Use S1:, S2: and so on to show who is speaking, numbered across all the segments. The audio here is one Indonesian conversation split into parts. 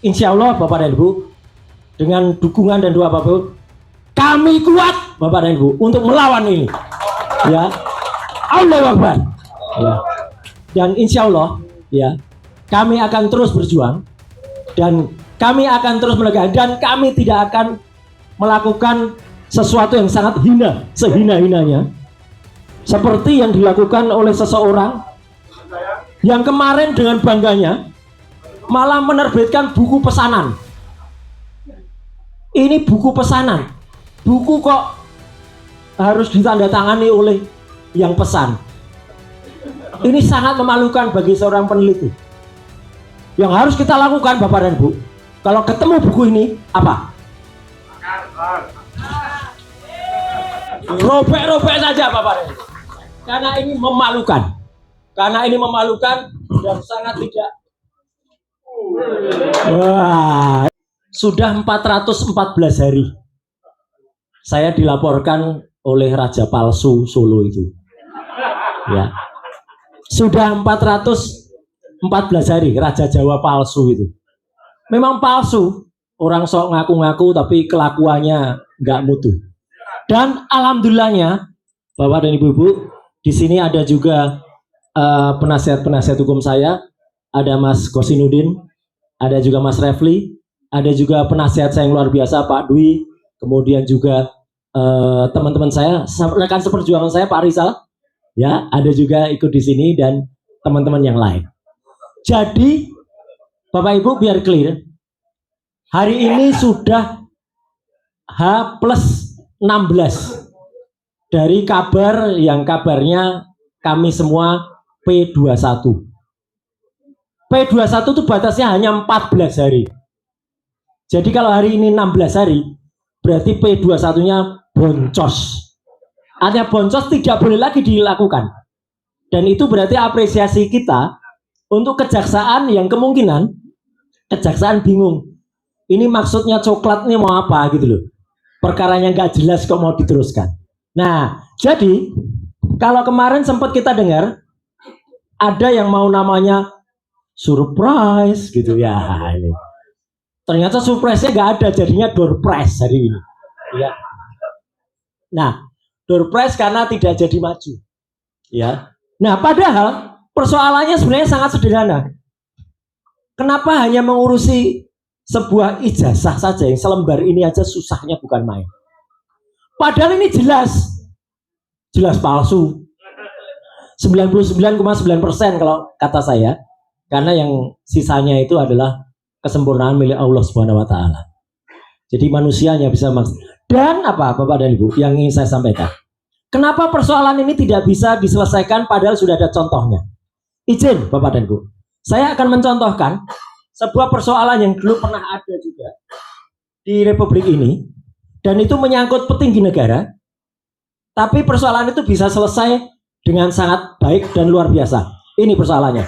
S1: insya Allah Bapak dan Ibu, dengan dukungan dan doa Bapak Ibu, kami kuat Bapak dan Ibu untuk melawan ini. Ya, Allahu Akbar. Ya. Dan insya Allah, ya, kami akan terus berjuang dan kami akan terus menegakkan dan kami tidak akan melakukan sesuatu yang sangat hina, sehina-hinanya, seperti yang dilakukan oleh seseorang yang kemarin dengan bangganya malah menerbitkan buku pesanan. Ini buku pesanan, buku kok harus ditandatangani oleh yang pesan. Ini sangat memalukan bagi seorang peneliti. Yang harus kita lakukan Bapak dan Ibu, kalau ketemu buku ini apa? Robek-robek saja Bapak dan Ibu. Karena ini memalukan. Karena ini memalukan dan sangat tidak. Wah, sudah 414 hari saya dilaporkan oleh Raja Palsu Solo itu. Ya. Sudah 414 hari Raja Jawa palsu itu. Memang palsu, orang sok ngaku-ngaku tapi kelakuannya nggak mutu. Dan alhamdulillahnya Bapak dan Ibu-ibu, di sini ada juga penasihat-penasihat hukum saya, ada Mas Kosinudin, ada juga Mas Refli, ada juga penasihat saya yang luar biasa Pak Dwi, kemudian juga teman-teman saya, rekan seperjuangan saya Pak Rizal, ya, ada juga ikut di sini dan teman-teman yang lain. Jadi Bapak Ibu biar clear, hari ini sudah H plus 16 dari kabar yang kabarnya kami semua P21. P21 itu batasnya hanya 14 hari. Jadi kalau hari ini 16 hari, berarti P21-nya boncos. Artinya boncos tidak boleh lagi dilakukan. Dan itu berarti apresiasi kita untuk kejaksaan yang kemungkinan kejaksaan bingung. Ini maksudnya coklat ini mau apa gitu loh. Perkaranya nggak jelas kok mau diteruskan. Nah, jadi kalau kemarin sempat kita dengar ada yang mau namanya surprise gitu ya. Ini ternyata surprise-nya nggak ada, jadinya door prize hari ini. Ya. Nah, door prize karena tidak jadi maju. Ya. Nah, padahal persoalannya sebenarnya sangat sederhana. Kenapa hanya mengurusi sebuah ijazah saja, yang selembar ini aja susahnya bukan main. Padahal ini jelas palsu. 99,9% kalau kata saya, karena yang sisanya itu adalah kesempurnaan milik Allah Subhanahu wa taala. Jadi manusianya bisa dan apa Bapak dan Ibu yang ingin saya sampaikan. Kenapa persoalan ini tidak bisa diselesaikan padahal sudah ada contohnya? Izin Bapak dan Ibu, saya akan mencontohkan sebuah persoalan yang dulu pernah ada juga di Republik ini, dan itu menyangkut petinggi negara, tapi persoalan itu bisa selesai dengan sangat baik dan luar biasa. Ini persoalannya.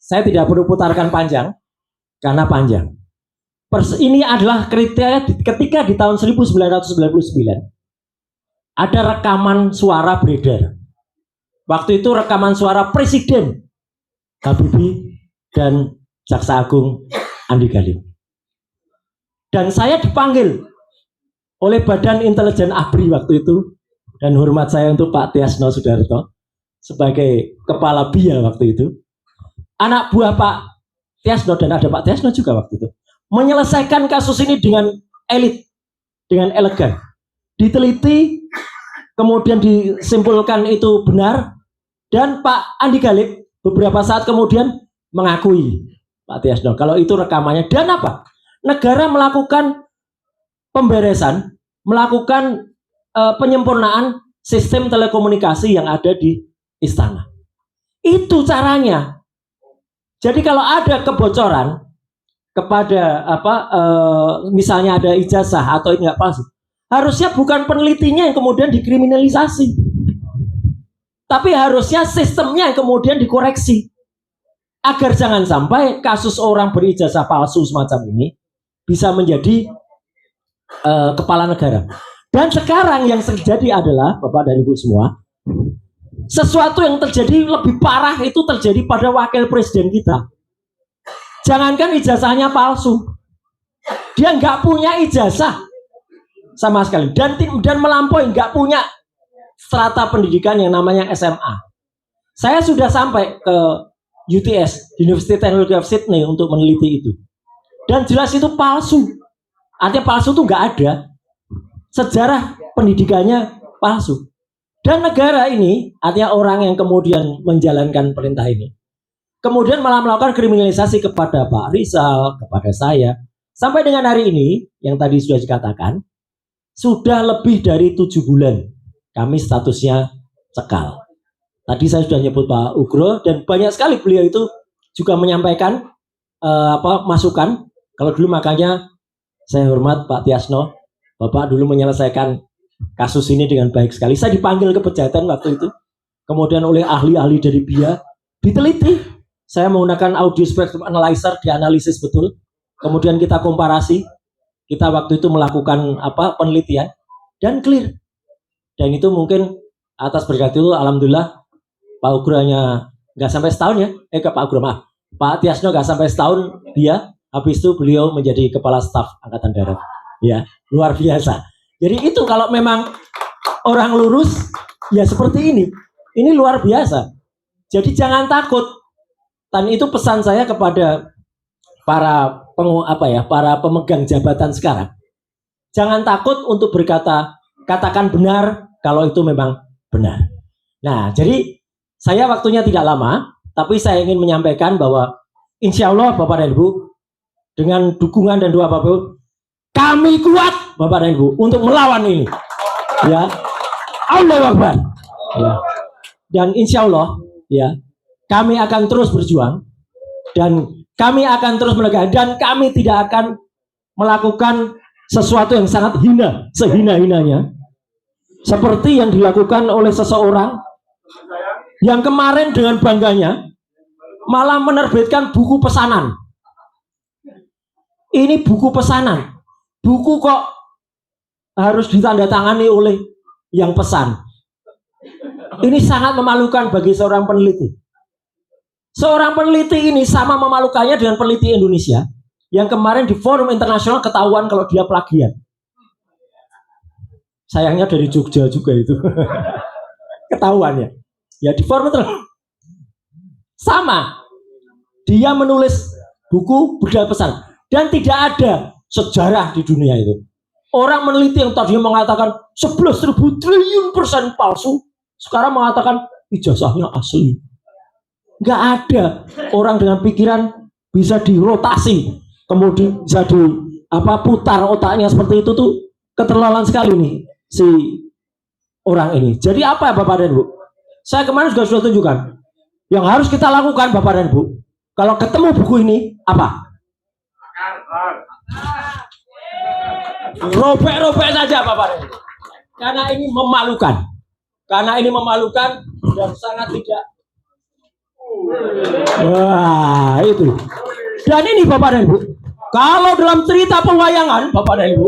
S1: Saya tidak perlu putarkan panjang, karena panjang. Ini adalah kriteria ketika di tahun 1999 ada rekaman suara beredar. Waktu itu rekaman suara Presiden Habibie dan Jaksa Agung Andi Galim. Dan saya dipanggil oleh Badan Intelijen ABRI waktu itu, dan hormat saya untuk Pak Tiasno Sudarto sebagai kepala BIA waktu itu. Anak buah Pak Tiasno dan ada Pak Tiasno juga waktu itu menyelesaikan kasus ini dengan elit, dengan elegan, diteliti, kemudian disimpulkan itu benar, dan Pak Andi Galim beberapa saat kemudian mengakui Pak Tiasno kalau itu rekamannya. Dan apa? Negara melakukan pemberesan, melakukan penyempurnaan sistem telekomunikasi yang ada di istana. Itu caranya. Jadi kalau ada kebocoran kepada misalnya ada ijazah atau ini nggak palsu, harusnya bukan penelitinya yang kemudian dikriminalisasi, tapi harusnya sistemnya yang kemudian dikoreksi agar jangan sampai kasus orang berijazah palsu semacam ini bisa menjadi kepala negara. Dan sekarang yang terjadi adalah, Bapak dan Ibu semua, sesuatu yang terjadi lebih parah itu terjadi pada wakil presiden kita. Jangankan ijazahnya palsu, dia nggak punya ijazah sama sekali, dan melampaui, nggak punya strata pendidikan yang namanya SMA. Saya sudah sampai ke UTS, University Technology of Sydney, untuk meneliti itu, dan jelas itu palsu. Artinya palsu itu nggak ada, sejarah pendidikannya palsu. Dan negara ini, artinya orang yang kemudian menjalankan perintah ini, kemudian malah melakukan kriminalisasi kepada Pak Rizal, kepada saya. Sampai dengan hari ini, yang tadi sudah dikatakan, sudah lebih dari 7 bulan kami statusnya cekal. Tadi saya sudah nyebut Pak Ugro, dan banyak sekali beliau itu juga menyampaikan masukan. Kalau dulu makanya saya hormat Pak Tiasno, Bapak dulu menyelesaikan kasus ini dengan baik sekali. Saya dipanggil ke Pejaten waktu itu, kemudian oleh ahli-ahli dari BIA, diteliti. Saya menggunakan audio spectrum analyzer, dianalisis betul. Kemudian kita komparasi, kita waktu itu melakukan penelitian, dan clear. Dan itu mungkin atas berkat itu, alhamdulillah, Pak Ugro hanya nggak sampai setahun ya, Pak Ugro maaf, Pak Tiasno nggak sampai setahun dia, habis itu beliau menjadi kepala staf Angkatan Darat. Ya, luar biasa. Jadi itu kalau memang orang lurus, ya seperti ini. Ini luar biasa. Jadi jangan takut. Dan itu pesan saya kepada para para pemegang jabatan sekarang. Jangan takut untuk berkata, katakan benar kalau itu memang benar. Nah, jadi saya waktunya tidak lama, tapi saya ingin menyampaikan bahwa insya Allah Bapak dan Ibu, dengan dukungan dan doa Bapak Ibu, kami kuat Bapak dan Ibu untuk melawan ini. Ya, Allahu Akbar. Ya. Dan insya Allah, ya, kami akan terus berjuang, dan kami akan terus menegakkan, dan kami tidak akan melakukan sesuatu yang sangat hina, sehina-hinanya, seperti yang dilakukan oleh seseorang yang kemarin dengan bangganya malah menerbitkan buku pesanan. Ini buku pesanan, buku kok harus ditandatangani oleh yang pesan. Ini sangat memalukan bagi seorang peneliti. Seorang peneliti ini sama memalukannya dengan peneliti Indonesia yang kemarin di forum internasional ketahuan kalau dia plagiat. Sayangnya dari Jogja juga itu. Ketahuannya. Ya di forum internasional. Sama. Dia menulis buku berdasar pesan. Dan tidak ada sejarah di dunia itu. Orang meneliti yang tadinya mengatakan 11.000 triliun % palsu, sekarang mengatakan ijazahnya asli. Nggak ada orang dengan pikiran bisa dirotasi, kemudian bisa putar otaknya seperti itu tuh keterlaluan sekali nih si orang ini. Jadi apa ya Bapak dan Ibu? Saya kemarin juga sudah tunjukkan yang harus kita lakukan Bapak dan Ibu. Kalau ketemu buku ini apa? Robek-robek saja Bapak dan Ibu. Karena ini memalukan. Karena ini memalukan dan sangat tidak. Wah, itu. Dan ini Bapak dan Ibu, kalau dalam cerita pewayangan Bapak dan Ibu,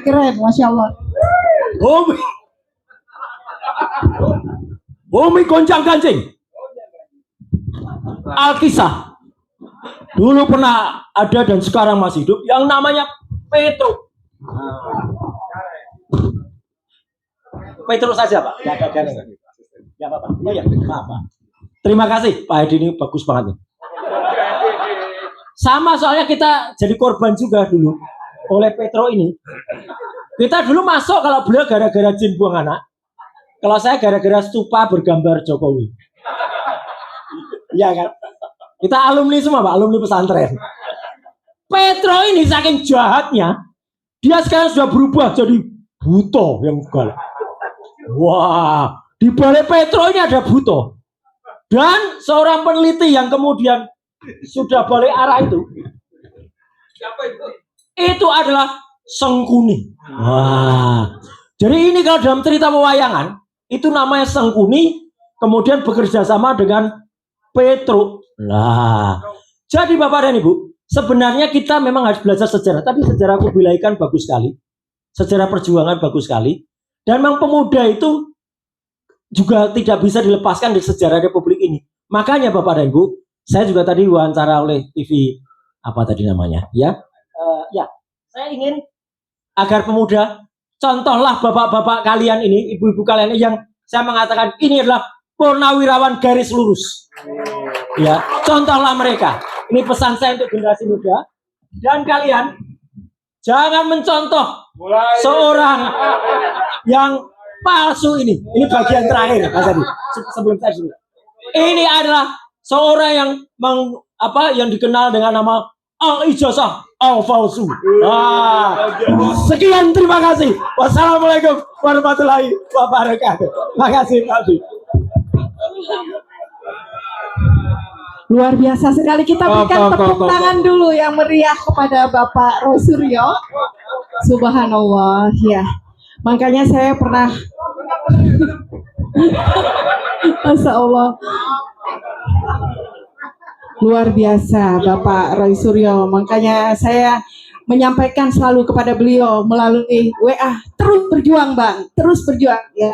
S2: keren, Masya Allah.
S1: Bumi goncang-gancing. Alkisah dulu pernah ada dan sekarang masih hidup yang namanya Petruk. Petruk saja Pak. Ya Bapak. Oh ya, maaf Pak. Terima kasih Pak Edi, ini bagus banget nih. Sama soalnya kita jadi korban juga dulu oleh Petro ini. Kita dulu masuk kalau beliau gara-gara jin buang anak. Kalau saya gara-gara stupa bergambar Jokowi. Iya kan? Kita alumni semua Pak, alumni pesantren. Petro ini saking jahatnya, dia sekarang sudah berubah jadi buto yang galak. Wah, di balik Petro ini ada buto. Dan seorang peneliti yang kemudian sudah balik arah itu. Siapa itu? Itu adalah Sengkuni. Wah. Jadi ini kalau dalam cerita pewayangan, itu namanya Sengkuni, kemudian bekerja sama dengan Petruk. Nah, jadi Bapak dan Ibu, Sebenarnya kita memang harus belajar sejarah, tapi sejarah kebilakan bagus sekali, sejarah perjuangan bagus sekali, dan memang pemuda itu juga tidak bisa dilepaskan dari sejarah Republik ini. Makanya Bapak dan Ibu, saya juga tadi wawancara oleh TV apa tadi namanya, ya, ya, saya ingin agar pemuda, contohlah bapak-bapak kalian ini, ibu-ibu kalian ini yang saya mengatakan ini adalah purnawirawan garis lurus. Ya, contohlah mereka. Ini pesan saya untuk generasi muda. Dan kalian jangan mencontoh seorang yang palsu ini. Ini bagian terakhir, Mas Adi. Sebelum saya dulu. Ini adalah seorang yang yang dikenal dengan nama al-ijazah al-falsu. Sekian, terima kasih. Wassalamualaikum warahmatullahi wabarakatuh. Terima kasih, Pak Adi.
S2: Luar biasa sekali, kita berikan tepuk tangan dulu yang meriah kepada Bapak Roy Suryo. Subhanallah, ya. Makanya saya pernah Masya Allah. Luar biasa Bapak Roy Suryo. Makanya saya menyampaikan selalu kepada beliau melalui WA, terus berjuang Bang, terus berjuang ya.